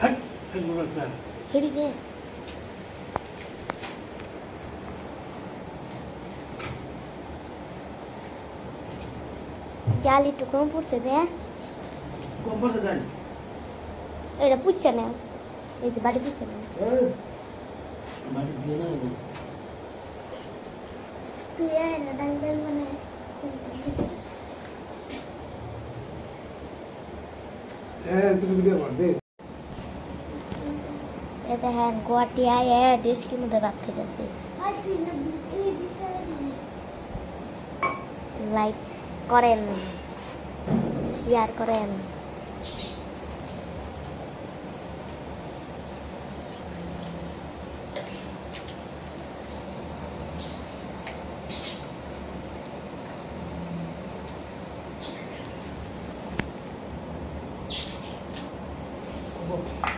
Hiding Jali to come put it there. Come put it then. It's a picture now. It's a body picture now. Guwahati आए हैं देश की मदद आपके जैसे लाइक करें शेयर करें Oh.